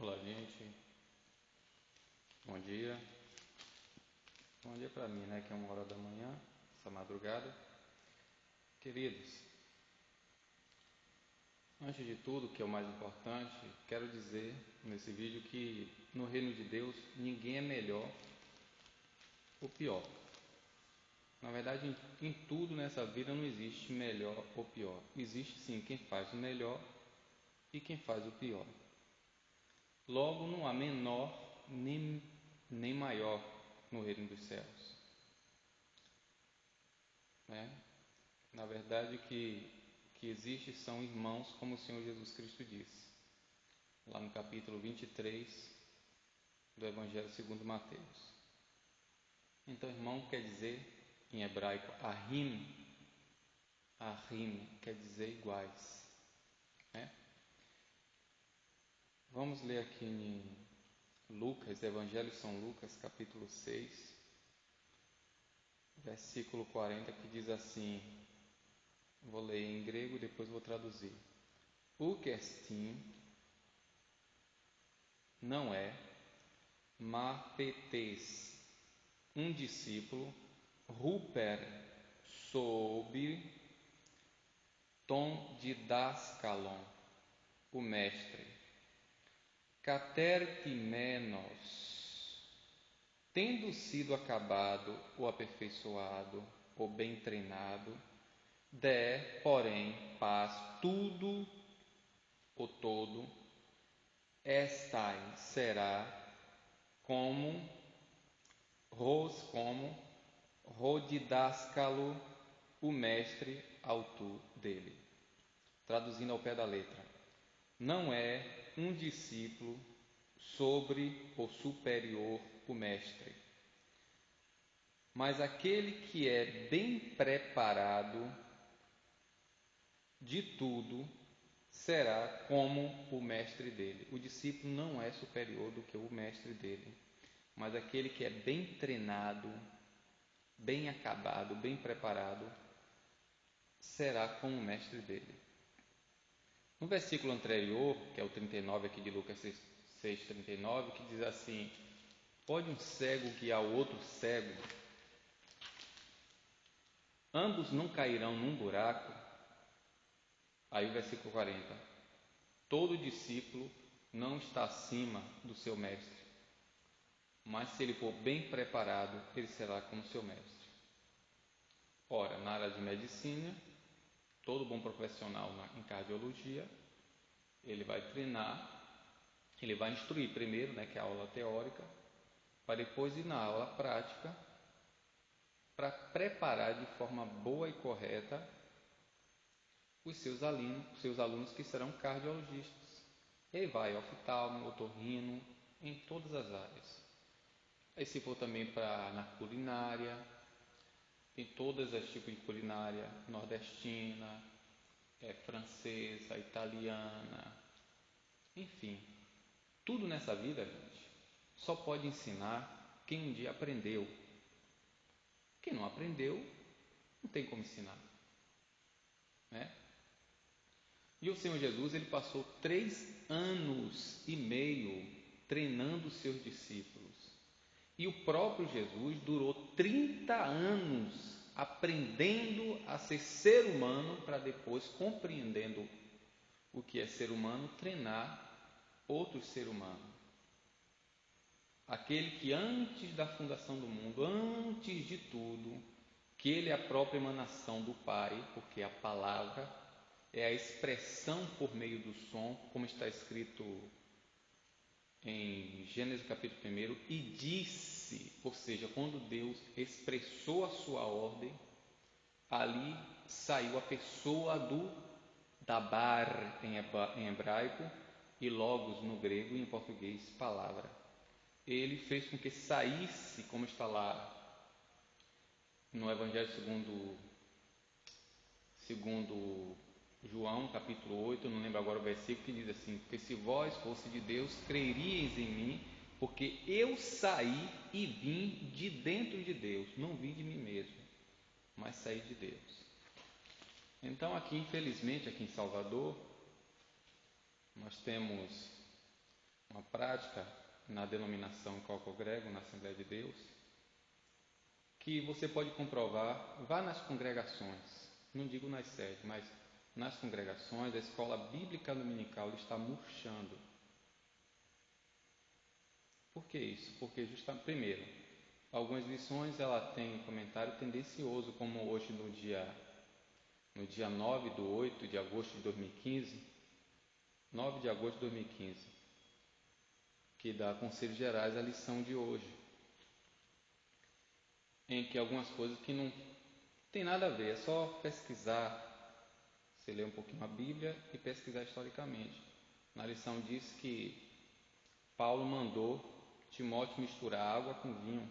Olá, gente. Bom dia. Bom dia para mim, né? Que é 1 hora da manhã, essa madrugada. Queridos, antes de tudo, que é o mais importante, quero dizer nesse vídeo que no reino de Deus ninguém é melhor ou pior. Na verdade, em tudo nessa vida não existe melhor ou pior. Existe sim quem faz o melhor e quem faz o pior. Logo, não há menor nem maior no reino dos céus. Na verdade, que existe são irmãos, como o Senhor Jesus Cristo disse, lá no capítulo 23 do Evangelho segundo Mateus. Então, irmão quer dizer, em hebraico, ahim quer dizer iguais. Vamos ler aqui em Lucas, Evangelho de São Lucas, capítulo 6, versículo 40, que diz assim, vou ler em grego e depois vou traduzir. Ukestin não é marpetes, um discípulo, ruper sob ton didaskalon, o mestre, catertimenos, tendo sido acabado ou aperfeiçoado ou bem treinado, porém, paz tudo ou todo, estai será como rodidáscalo, o mestre autor dele. Traduzindo ao pé da letra, não é um discípulo sobre ou superior o mestre, mas aquele que é bem preparado de tudo será como o mestre dele. O discípulo não é superior do que o mestre dele, mas aquele que é bem treinado, bem acabado, bem preparado, será como o mestre dele. No versículo anterior, que é o 39 aqui de Lucas 6:39, que diz assim: pode um cego guiar o outro cego? Ambos não cairão num buraco? Aí o versículo 40: todo discípulo não está acima do seu mestre, mas se ele for bem preparado, ele será como seu mestre. Ora, na área de medicina, todo bom profissional em cardiologia, ele vai treinar, ele vai instruir primeiro, que é a aula teórica, para depois ir na aula prática, para preparar de forma boa e correta os seus alunos que serão cardiologistas. Ele vai oftalmo, otorrino, em todas as áreas. Aí se for também na culinária, tem todos os tipos de culinária, nordestina, francesa, italiana, enfim. Tudo nessa vida, gente, só pode ensinar quem um dia aprendeu. Quem não aprendeu, não tem como ensinar. E o Senhor Jesus, ele passou 3 anos e meio treinando os seus discípulos. E o próprio Jesus durou 30 anos aprendendo a ser humano, para depois, compreendendo o que é ser humano, treinar outro ser humano. Aquele que antes da fundação do mundo, antes de tudo, que ele é a própria emanação do Pai, porque a palavra é a expressão por meio do som, como está escrito em Gênesis capítulo 1, e disse, ou seja, quando Deus expressou a sua ordem, ali saiu a pessoa do dabar em hebraico e logos no grego e em português palavra. Ele fez com que saísse, como está lá no Evangelho segundo João, capítulo 8, não lembro agora o versículo, que diz assim: porque se vós fosse de Deus, creríeis em mim, porque eu saí e vim de dentro de Deus, não vim de mim mesmo, mas saí de Deus. Então aqui, infelizmente, aqui em Salvador, nós temos uma prática na denominação em qual eu congrego, na Assembleia de Deus, que você pode comprovar, vá nas congregações, não digo nas sedes, mas nas congregações, a escola bíblica dominical está murchando. Por que isso? Porque justamente, primeiro, algumas lições ela tem comentário tendencioso, como hoje no dia 9 de 8 de agosto de 2015, 9 de agosto de 2015, que dá Conselhos Gerais a lição de hoje, em que algumas coisas que não tem nada a ver, é só pesquisar, você lê um pouquinho a Bíblia e pesquisar historicamente. Na lição diz que Paulo mandou Timóteo misturar água com vinho.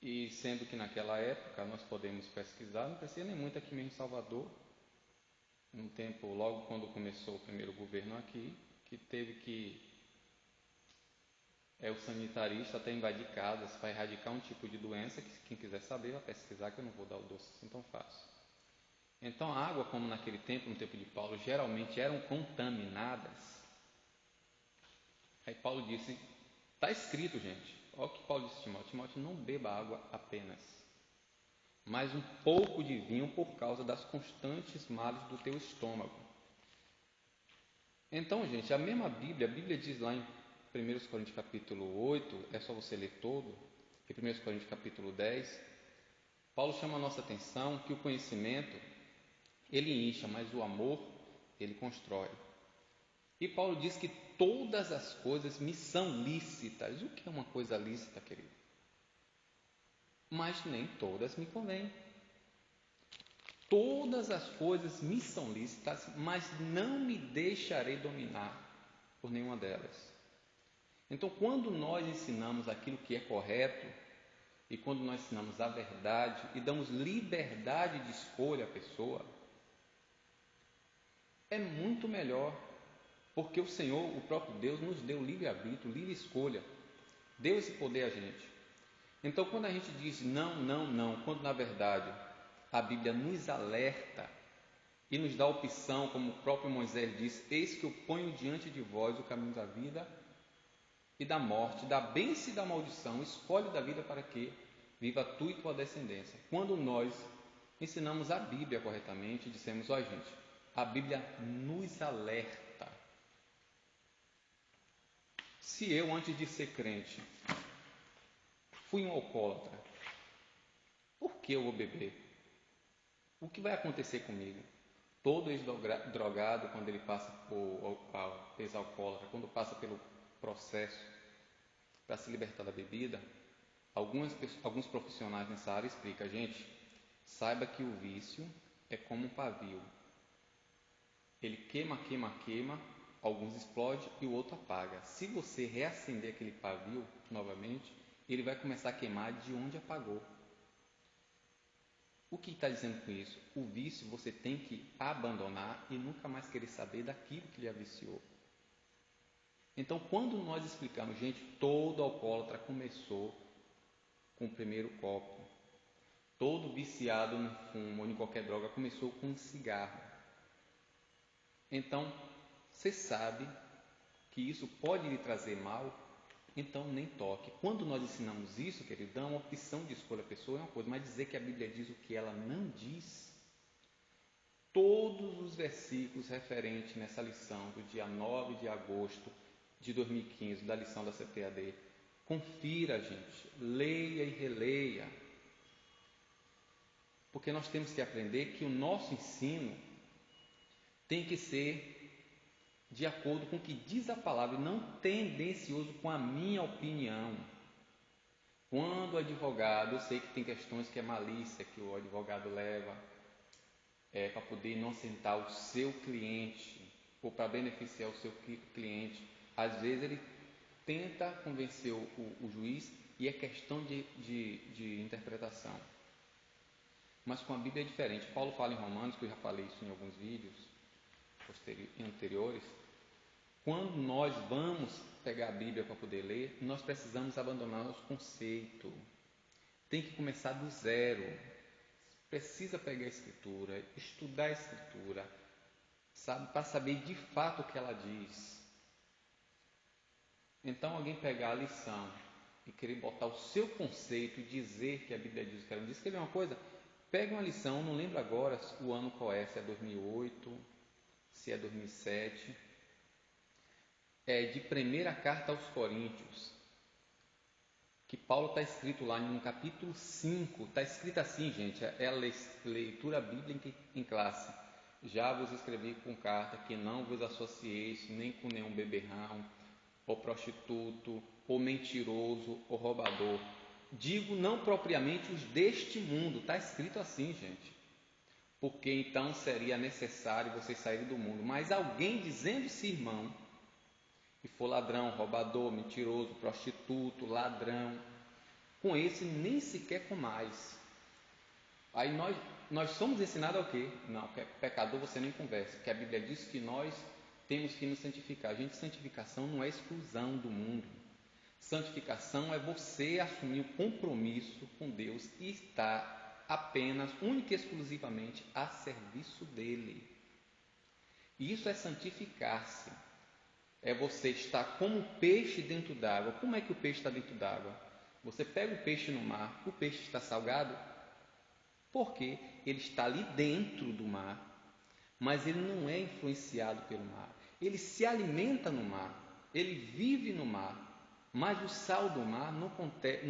E sendo que naquela época nós podemos pesquisar, não precisa nem muito aqui mesmo em Salvador, no tempo, logo quando começou o primeiro governo aqui, que teve que o sanitarista até invadir casas para erradicar um tipo de doença, que quem quiser saber vai pesquisar, que eu não vou dar o doce assim tão fácil. Então a água, como naquele tempo, no tempo de Paulo, geralmente eram contaminadas. Aí Paulo disse, está escrito, gente, olha o que Paulo disse a Timóteo: Timóteo, não beba água apenas, mas um pouco de vinho por causa das constantes males do teu estômago. Então, gente, a mesma Bíblia, a Bíblia diz lá em 1 Coríntios capítulo 8, é só você ler todo, e 1 Coríntios capítulo 10, Paulo chama a nossa atenção que o conhecimento, ele incha, mas o amor, ele constrói. E Paulo diz que todas as coisas me são lícitas. O que é uma coisa lícita, querido? Mas nem todas me convêm. Todas as coisas me são lícitas, mas não me deixarei dominar por nenhuma delas. Então, quando nós ensinamos aquilo que é correto, e quando nós ensinamos a verdade e damos liberdade de escolha à pessoa, é muito melhor, porque o Senhor, o próprio Deus, nos deu livre-arbítrio, livre escolha, deu esse poder a gente. Então, quando a gente diz não, não, não, quando na verdade a Bíblia nos alerta e nos dá a opção, como o próprio Moisés diz: eis que eu ponho diante de vós o caminho da vida e da morte, da bênção e da maldição, escolhe da vida para que viva tu e tua descendência. Quando nós ensinamos a Bíblia corretamente, dissemos: ó, gente, a Bíblia nos alerta. Se eu, antes de ser crente, fui um alcoólatra, por que eu vou beber? O que vai acontecer comigo? Todo ex-drogado, quando ele passa por ex-alcoólatra, quando passa pelo processo para se libertar da bebida, alguns profissionais nessa área explicam: gente, saiba que o vício é como um pavio. Ele queima, queima, queima, alguns explodem e o outro apaga. Se você reacender aquele pavio novamente, ele vai começar a queimar de onde apagou. O que está dizendo com isso? O vício você tem que abandonar e nunca mais querer saber daquilo que lhe viciou. Então, quando nós explicamos, gente, todo alcoólatra começou com o primeiro copo. Todo viciado no fumo ou em qualquer droga começou com um cigarro. Então, você sabe que isso pode lhe trazer mal, então nem toque. Quando nós ensinamos isso, queridão, a opção de escolha da pessoa é uma coisa, mas dizer que a Bíblia diz o que ela não diz, todos os versículos referentes nessa lição do dia 9 de agosto de 2015, da lição da CTAD, confira, gente, leia e releia, porque nós temos que aprender que o nosso ensino tem que ser de acordo com o que diz a palavra, e não tendencioso com a minha opinião. Quando o advogado, eu sei que tem questões que é malícia, que o advogado leva para poder inocentar o seu cliente, ou para beneficiar o seu cliente. Às vezes ele tenta convencer o juiz e é questão de interpretação. Mas com a Bíblia é diferente. Paulo fala em Romanos, que eu já falei isso em alguns vídeos anteriores. Quando nós vamos pegar a Bíblia para poder ler, nós precisamos abandonar nosso conceito. Tem que começar do zero. Precisa pegar a Escritura, estudar a Escritura, sabe? Para saber de fato o que ela diz. Então, alguém pegar a lição e querer botar o seu conceito e dizer que a Bíblia diz o que ela diz, quer ver uma coisa? Pega uma lição, não lembro agora o ano qual é, se é 2008, se é 2007, é de primeira carta aos Coríntios, que Paulo está escrito lá no capítulo 5, está escrito assim, gente, é a leitura bíblica em classe. Já vos escrevi com carta que não vos associeis nem com nenhum beberrão, ou prostituto, ou mentiroso, ou roubador. Digo não propriamente os deste mundo, está escrito assim, gente. Porque então seria necessário vocês saírem do mundo. Mas alguém dizendo-se irmão, e for ladrão, roubador, mentiroso, prostituto, ladrão, com esse nem sequer comais. Aí nós somos ensinados ao quê? Não, pecador você nem conversa, porque a Bíblia diz que nós temos que nos santificar. Gente, santificação não é exclusão do mundo. Santificação é você assumir o compromisso com Deus e estar apenas, única e exclusivamente a serviço dele. E isso é santificar-se. É você estar como peixe dentro d'água. Como é que o peixe está dentro d'água? Você pega o peixe no mar, o peixe está salgado? Porque ele está ali dentro do mar, mas ele não é influenciado pelo mar. Ele se alimenta no mar, ele vive no mar, mas o sal do mar não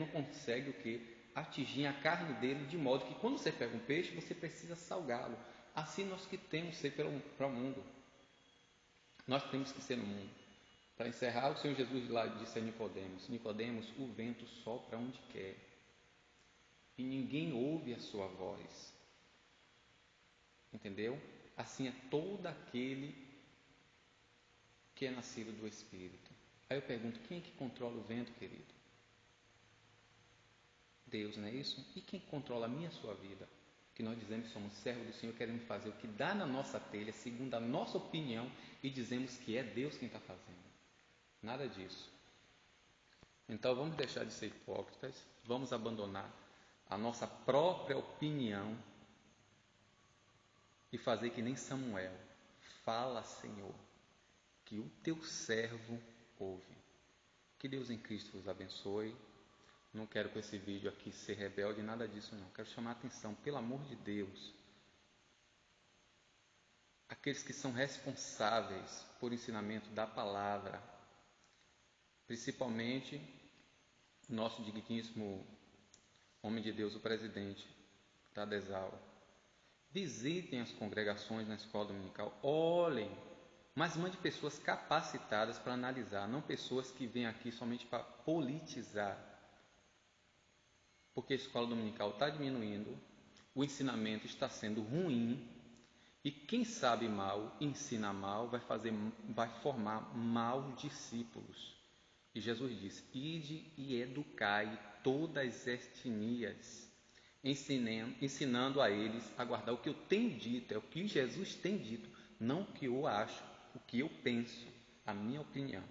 consegue o quê? Atingir a carne dele, de modo que quando você pega um peixe, você precisa salgá-lo. Assim nós que temos que ser para o mundo. Nós temos que ser no mundo. Para encerrar, o Senhor Jesus lá disse a Nicodemos: Nicodemos, o vento sopra onde quer, e ninguém ouve a sua voz. Entendeu? Assim é todo aquele que é nascido do Espírito. Aí eu pergunto, quem é que controla o vento, querido? Deus, não é isso? E quem controla a minha e a sua vida? Que nós dizemos que somos servos do Senhor, queremos fazer o que dá na nossa telha, segundo a nossa opinião, e dizemos que é Deus quem está fazendo. Nada disso. Então vamos deixar de ser hipócritas, vamos abandonar a nossa própria opinião e fazer que nem Samuel. Fala, Senhor, que o teu servo ouve. Que Deus em Cristo vos abençoe. Não quero com esse vídeo aqui ser rebelde, nada disso não. Quero chamar a atenção, pelo amor de Deus, aqueles que são responsáveis por ensinamento da palavra, principalmente o nosso digníssimo homem de Deus, o presidente da Desal. Visitem as congregações na escola dominical, olhem, mas mande pessoas capacitadas para analisar, não pessoas que vêm aqui somente para politizar. Porque a escola dominical está diminuindo, o ensinamento está sendo ruim, e quem sabe mal, ensina mal, vai formar maus discípulos. E Jesus disse: ide e educai todas as etnias, ensinando a eles a guardar o que eu tenho dito, é o que Jesus tem dito, não o que eu acho, o que eu penso, a minha opinião.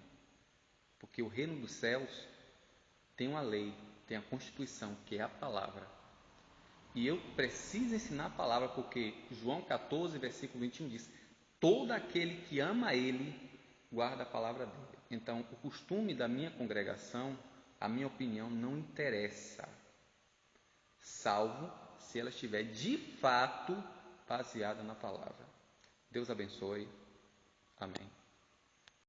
Porque o reino dos céus tem uma lei, tem a Constituição, que é a palavra. E eu preciso ensinar a palavra, porque João 14, versículo 21 diz: todo aquele que ama ele, guarda a palavra dele. Então, o costume da minha congregação, a minha opinião não interessa, salvo se ela estiver de fato baseada na palavra. Deus abençoe. Amém.